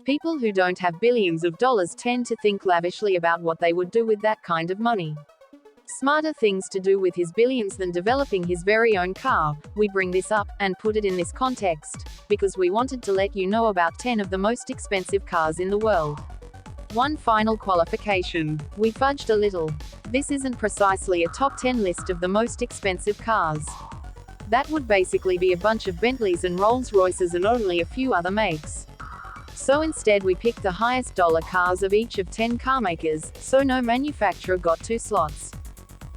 People who don't have billions of dollars tend to think lavishly about what they would do with that kind of money. Smarter things to do with his billions than developing his very own car. We bring this up, and put it in this context, because we wanted to let you know about 10 of the most expensive cars in the world. One final qualification. We fudged a little. This isn't precisely a top 10 list of the most expensive cars. That would basically be a bunch of Bentleys and Rolls-Royces and only a few other makes. So instead we picked the highest dollar cars of each of 10 carmakers, so no manufacturer got 2 slots.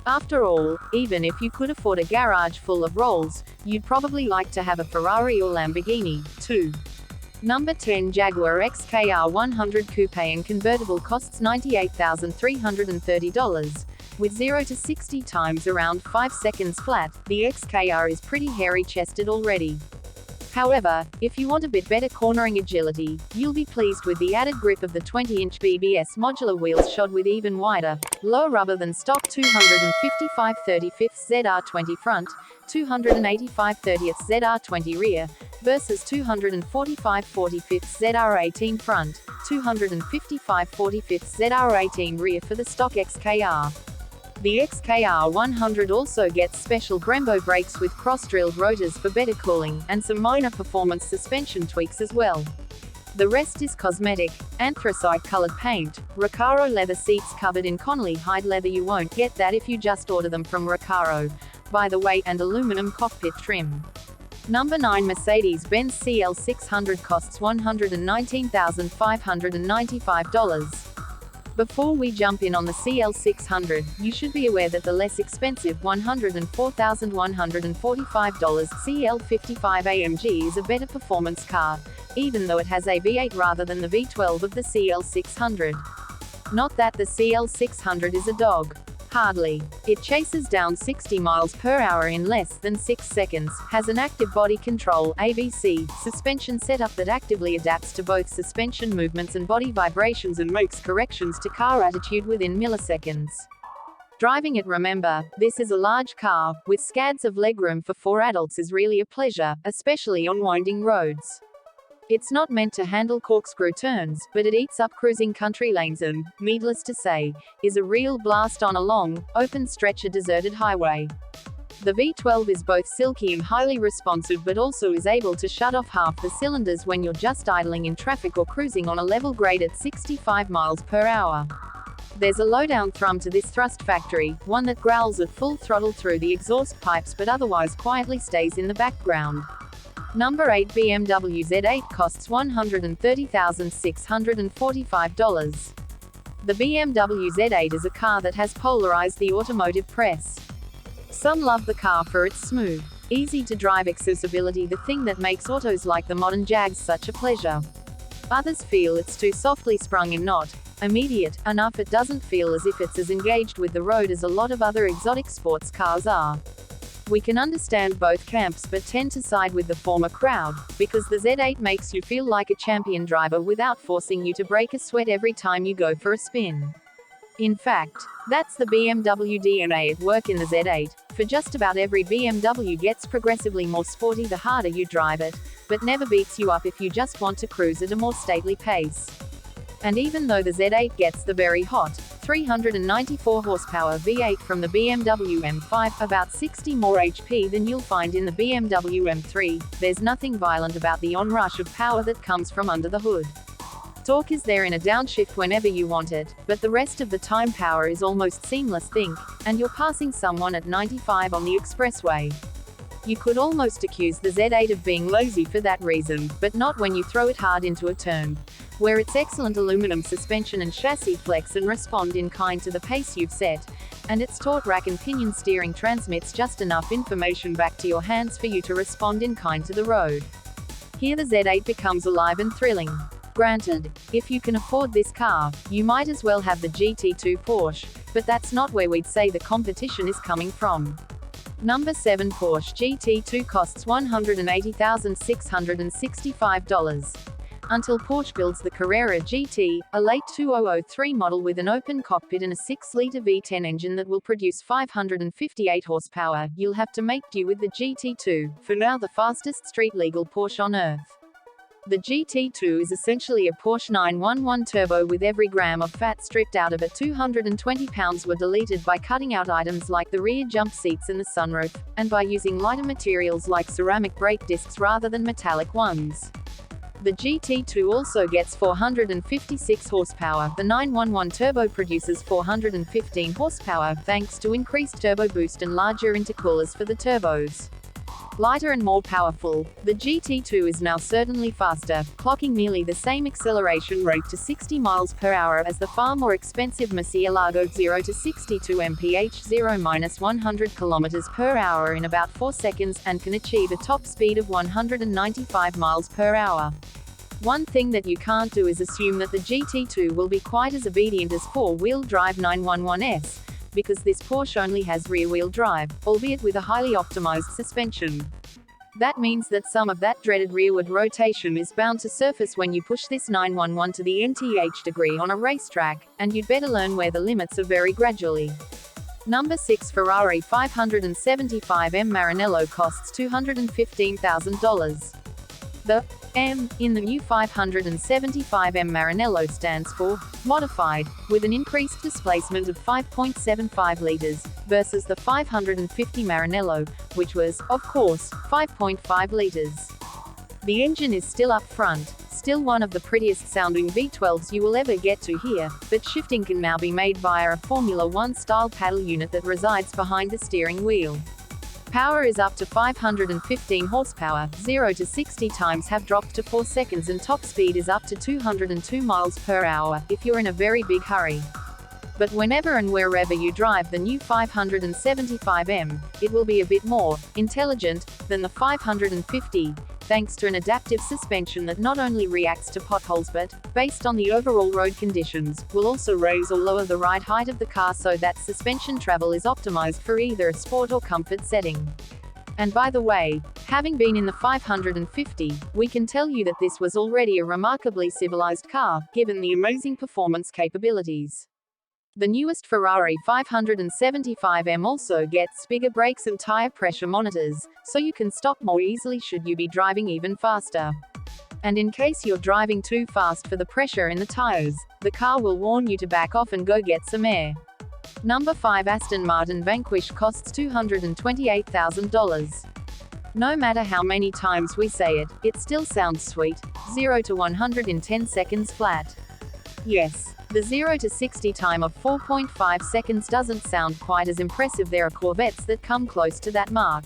After all, even if you could afford a garage full of Rolls, you'd probably like to have a Ferrari or Lamborghini, too. Number 10 Jaguar XKR 100 Coupe and Convertible costs $98,330. With 0 to 60 times around 5 seconds flat, the XKR is pretty hairy-chested already. However, if you want a bit better cornering agility, you'll be pleased with the added grip of the 20-inch BBS modular wheels shod with even wider, lower rubber than stock 255 35th ZR20 front, 285 30th ZR20 rear, versus 245 45th ZR18 front, 255 45th ZR18 rear for the stock XKR. The XKR 100 also gets special Brembo brakes with cross-drilled rotors for better cooling, and some minor performance suspension tweaks as well. The rest is cosmetic: anthracite-colored paint, Recaro leather seats covered in Connolly hide leather. You won't get that if you just order them from Recaro, by the way, and aluminum cockpit trim. Number 9 Mercedes-Benz CL600 costs $119,595. Before we jump in on the CL600, you should be aware that the less expensive $104,145 CL55 AMG is a better performance car, even though it has a V8 rather than the V12 of the CL600. Not that the CL600 is a dog. Hardly. It chases down 60 miles per hour in less than 6 seconds, has an active body control (ABC) suspension setup that actively adapts to both suspension movements and body vibrations and makes corrections to car attitude within milliseconds. Driving it, remember, this is a large car, with scads of legroom for 4 adults, is really a pleasure, especially on winding roads. It's not meant to handle corkscrew turns, but it eats up cruising country lanes and, needless to say, is a real blast on a long, open stretch of deserted highway. The V12 is both silky and highly responsive, but also is able to shut off half the cylinders when you're just idling in traffic or cruising on a level grade at 65 miles per hour. There's a lowdown thrum to this thrust factory, one that growls at full throttle through the exhaust pipes but otherwise quietly stays in the background. Number 8 BMW Z8 costs $130,645. The BMW Z8 is a car that has polarized the automotive press. Some love the car for its smooth, easy-to-drive accessibility, the thing that makes autos like the modern Jags such a pleasure. Others feel it's too softly sprung and not immediate enough. It doesn't feel as if it's as engaged with the road as a lot of other exotic sports cars are. We can understand both camps but tend to side with the former crowd, because the Z8 makes you feel like a champion driver without forcing you to break a sweat every time you go for a spin. In fact, that's the BMW DNA at work in the Z8, for just about every BMW gets progressively more sporty the harder you drive it, but never beats you up if you just want to cruise at a more stately pace. And even though the Z8 gets the very hot 394 horsepower V8 from the BMW M5, about 60 more HP than you'll find in the BMW M3, there's nothing violent about the onrush of power that comes from under the hood. Torque is there in a downshift whenever you want it, but the rest of the time power is almost seamless. Think, and you're passing someone at 95 on the expressway. You could almost accuse the Z8 of being lazy for that reason, but not when you throw it hard into a turn, where its excellent aluminum suspension and chassis flex and respond in kind to the pace you've set, and its taut rack and pinion steering transmits just enough information back to your hands for you to respond in kind to the road. Here the Z8 becomes alive and thrilling. Granted, if you can afford this car, you might as well have the GT2 Porsche, but that's not where we'd say the competition is coming from. Number 7 Porsche GT2 costs $180,665. Until Porsche builds the Carrera GT, a late 2003 model with an open cockpit and a 6-liter V10 engine that will produce 558 horsepower, you'll have to make do with the GT2, for now the fastest street-legal Porsche on Earth. The GT2 is essentially a Porsche 911 turbo with every gram of fat stripped out of it. 220 pounds were deleted by cutting out items like the rear jump seats and the sunroof, and by using lighter materials like ceramic brake discs rather than metallic ones. The GT2 also gets 456 horsepower. The 911 turbo produces 415 horsepower, thanks to increased turbo boost and larger intercoolers for the turbos. Lighter and more powerful, the GT2 is now certainly faster, clocking nearly the same acceleration rate to 60 miles per hour as the far more expensive Murcielago 0 to 62 mph 0-100 kilometers per hour in about 4 seconds, and can achieve a top speed of 195 miles per hour. One thing that you can't do is assume that the GT2 will be quite as obedient as four-wheel drive 911s, because this Porsche only has rear-wheel drive, albeit with a highly optimized suspension. That means that some of that dreaded rearward rotation is bound to surface when you push this 911 to the nth degree on a racetrack, and you'd better learn where the limits are very gradually. Number 6 Ferrari 575M Maranello costs $215,000. The M in the new 575M Maranello stands for modified, with an increased displacement of 5.75 liters, versus the 550 Maranello, which was, of course, 5.5 liters. The engine is still up front, still one of the prettiest sounding V12s you will ever get to hear, but shifting can now be made via a Formula One style paddle unit that resides behind the steering wheel. Power is up to 515 horsepower, 0 to 60 times have dropped to 4 seconds, and top speed is up to 202 miles per hour, if you're in a very big hurry. But whenever and wherever you drive the new 575M, it will be a bit more intelligent than the 550, thanks to an adaptive suspension that not only reacts to potholes but, based on the overall road conditions, will also raise or lower the ride height of the car so that suspension travel is optimized for either a sport or comfort setting. And by the way, having been in the 550, we can tell you that this was already a remarkably civilized car, given the amazing performance capabilities. The newest Ferrari 575M also gets bigger brakes and tire pressure monitors, so you can stop more easily should you be driving even faster. And in case you're driving too fast for the pressure in the tires, the car will warn you to back off and go get some air. Number 5 Aston Martin Vanquish costs $228,000. No matter how many times we say it, it still sounds sweet. 0 to 100 in 10 seconds flat. Yes. The 0 to 60 time of 4.5 seconds doesn't sound quite as impressive. There are Corvettes that come close to that mark.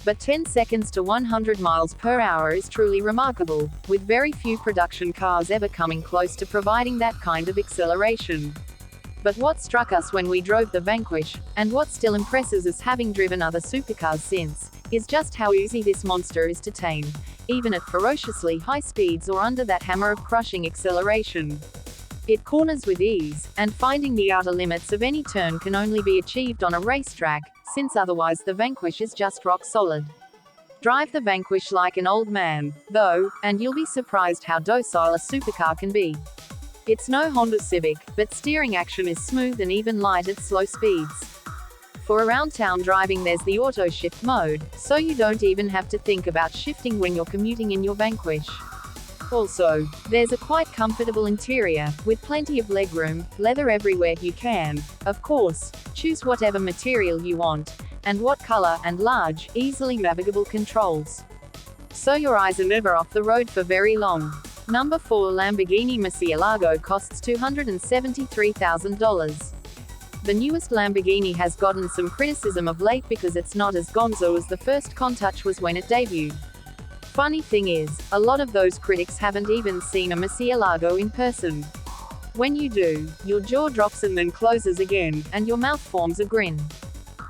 But 10 seconds to 100 miles per hour is truly remarkable, with very few production cars ever coming close to providing that kind of acceleration. But what struck us when we drove the Vanquish, and what still impresses us having driven other supercars since, is just how easy this monster is to tame, even at ferociously high speeds or under that hammer of crushing acceleration. It corners with ease, and finding the outer limits of any turn can only be achieved on a racetrack, since otherwise the Vanquish is just rock solid. Drive the Vanquish like an old man, though, and you'll be surprised how docile a supercar can be. It's no Honda Civic, but steering action is smooth and even light at slow speeds. For around town driving there's the auto shift mode, so you don't even have to think about shifting when you're commuting in your Vanquish. Also, there's a quite comfortable interior, with plenty of legroom, leather everywhere you can, of course, choose whatever material you want, and what color, and large, easily navigable controls. So your eyes are never off the road for very long. Number 4 Lamborghini Murcielago costs $273,000. The newest Lamborghini has gotten some criticism of late because it's not as gonzo as the first Countach was when it debuted. Funny thing is, a lot of those critics haven't even seen a Murcielago in person. When you do, your jaw drops and then closes again, and your mouth forms a grin.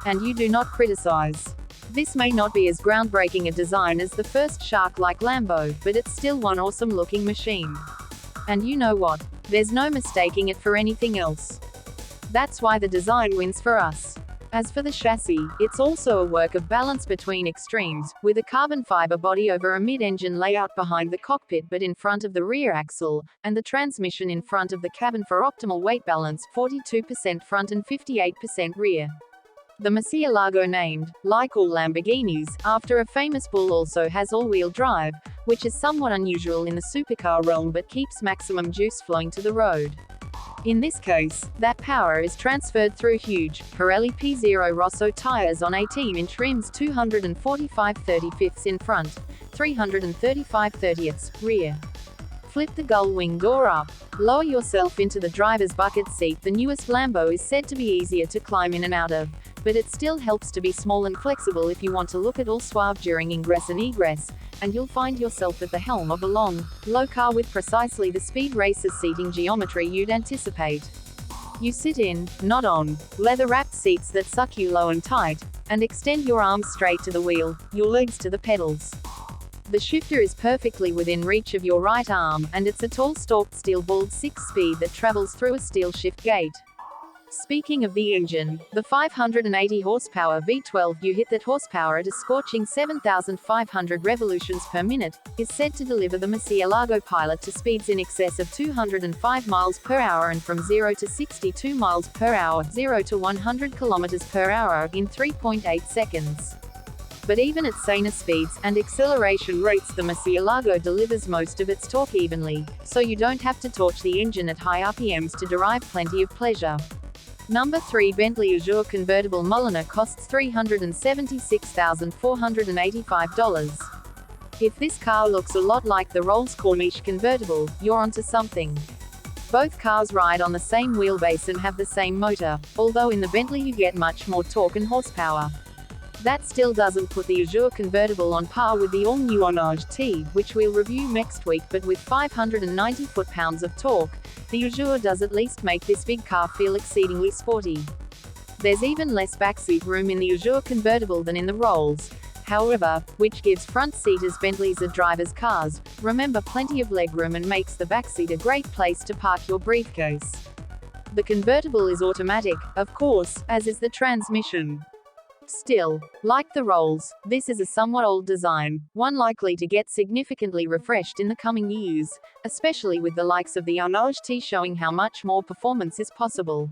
And you do not criticize. This may not be as groundbreaking a design as the first shark-like Lambo, but it's still one awesome-looking machine. And you know what? There's no mistaking it for anything else. That's why the design wins for us. As for the chassis, it's also a work of balance between extremes, with a carbon fiber body over a mid-engine layout behind the cockpit but in front of the rear axle, and the transmission in front of the cabin for optimal weight balance, 42% front and 58% rear. The Murcielago, named, like all Lamborghinis, after a famous bull, also has all-wheel drive, which is somewhat unusual in the supercar realm but keeps maximum juice flowing to the road. In this case, that power is transferred through huge, Pirelli P0 Rosso tires on 18-inch rims, 245/35 in front, 335/30 rear. Flip the gull wing door up. Lower yourself into the driver's bucket seat. The newest Lambo is said to be easier to climb in and out of, but it still helps to be small and flexible if you want to look at all suave during ingress and egress, and you'll find yourself at the helm of a long, low car with precisely the speed racer's seating geometry you'd anticipate. You sit in, not on, leather-wrapped seats that suck you low and tight, and extend your arms straight to the wheel, your legs to the pedals. The shifter is perfectly within reach of your right arm, and it's a tall stalked steel balled 6-speed that travels through a steel shift gate. Speaking of the engine, the 580 horsepower V12 you hit that horsepower at a scorching 7,500 revolutions per minute, is said to deliver the Murcielago Pilot to speeds in excess of 205 miles per hour and from 0 to 62 miles per hour, 0 to 100 kilometers per hour, in 3.8 seconds. But even at saner speeds and acceleration rates, the Murcielago delivers most of its torque evenly, so you don't have to torch the engine at high RPMs to derive plenty of pleasure. Number 3. Bentley Azure Convertible Mulliner costs $376,485. If this car looks a lot like the Rolls Corniche convertible, you're onto something. Both cars ride on the same wheelbase and have the same motor, although in the Bentley you get much more torque and horsepower. That still doesn't put the Azure convertible on par with the all-new Onage T, which we'll review next week, but with 590 foot-pounds of torque, the Azure does at least make this big car feel exceedingly sporty. There's even less backseat room in the Azure convertible than in the Rolls, however, which gives front seat as Bentleys are drivers' cars, remember, plenty of legroom and makes the backseat a great place to park your briefcase. The convertible is automatic, of course, as is the transmission. Still, like the Rolls, this is a somewhat old design, one likely to get significantly refreshed in the coming years, especially with the likes of the Onage T showing how much more performance is possible.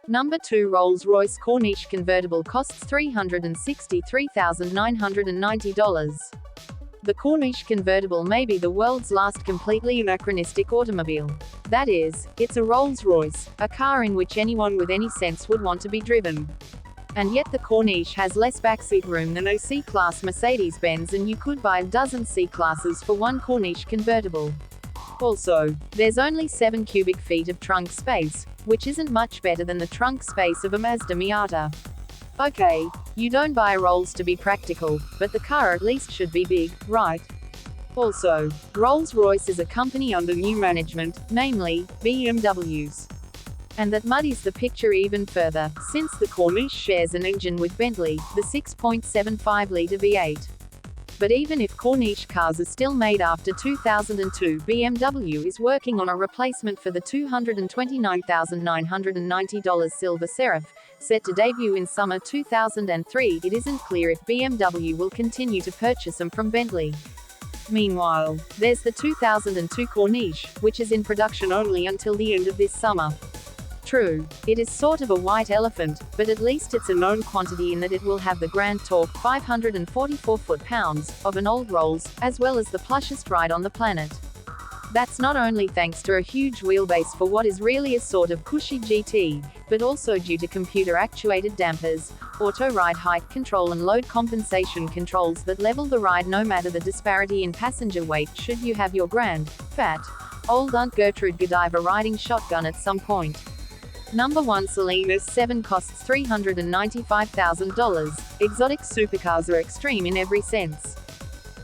Number 2. Rolls-Royce Corniche convertible costs $363,990. The Corniche convertible may be the world's last completely anachronistic automobile. That is, it's a Rolls-Royce, a car in which anyone with any sense would want to be driven. And yet the Corniche has less backseat room than a C-Class Mercedes-Benz, and you could buy a dozen C-Classes for one Corniche convertible. Also, there's only 7 cubic feet of trunk space, which isn't much better than the trunk space of a Mazda Miata. Okay, you don't buy Rolls to be practical, but the car at least should be big, right? Also, Rolls-Royce is a company under new management, namely, BMW's. And that muddies the picture even further, since the Corniche shares an engine with Bentley, the 6.75-litre V8. But even if Corniche cars are still made after 2002, BMW is working on a replacement for the $229,990 Silver Seraph, set to debut in summer 2003. It isn't clear if BMW will continue to purchase them from Bentley. Meanwhile, there's the 2002 Corniche, which is in production only until the end of this summer. True, it is sort of a white elephant, but at least it's a known quantity in that it will have the grand torque, 544 foot-pounds, of an old Rolls, as well as the plushest ride on the planet. That's not only thanks to a huge wheelbase for what is really a sort of cushy GT, but also due to computer-actuated dampers, auto-ride height control and load compensation controls that level the ride no matter the disparity in passenger weight should you have your grand, fat, old Aunt Gertrude Godiva riding shotgun at some point. Number 1. Salinas 7 costs $395,000. Exotic supercars are extreme in every sense.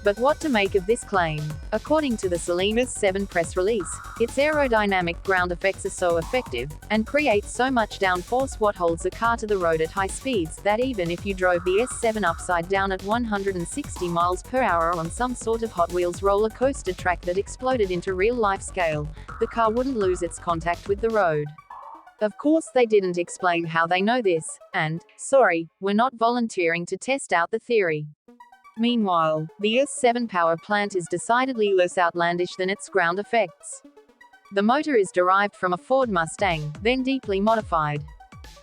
But what to make of this claim? According to the Salinas 7 press release, its aerodynamic ground effects are so effective, and create so much downforce what holds a car to the road at high speeds, that even if you drove the S7 upside down at 160 miles per hour on some sort of Hot Wheels roller coaster track that exploded into real-life scale, the car wouldn't lose its contact with the road. Of course they didn't explain how they know this, and, sorry, we're not volunteering to test out the theory. Meanwhile, the S7 power plant is decidedly less outlandish than its ground effects. The motor is derived from a Ford Mustang, then deeply modified.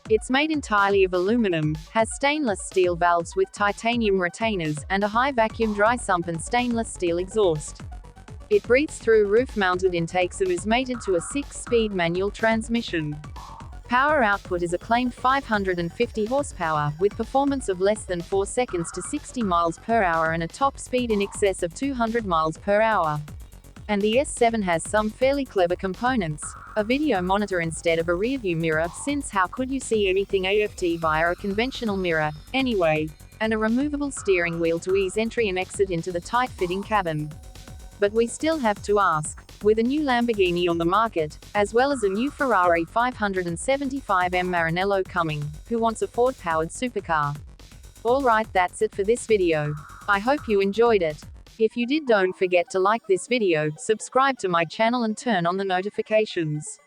It's made entirely of aluminum, has stainless steel valves with titanium retainers, and a high vacuum dry sump and stainless steel exhaust. It breathes through roof-mounted intakes and is mated to a 6-speed manual transmission. Power output is a claimed 550 horsepower, with performance of less than 4 seconds to 60 miles per hour and a top speed in excess of 200 miles per hour. And the S7 has some fairly clever components. A video monitor instead of a rearview mirror, since how could you see anything AFT via a conventional mirror, anyway? And a removable steering wheel to ease entry and exit into the tight-fitting cabin. But we still have to ask, with a new Lamborghini on the market, as well as a new Ferrari 575M Maranello coming, who wants a Ford-powered supercar? Alright, that's it for this video. I hope you enjoyed it. If you did, don't forget to like this video, subscribe to my channel and turn on the notifications.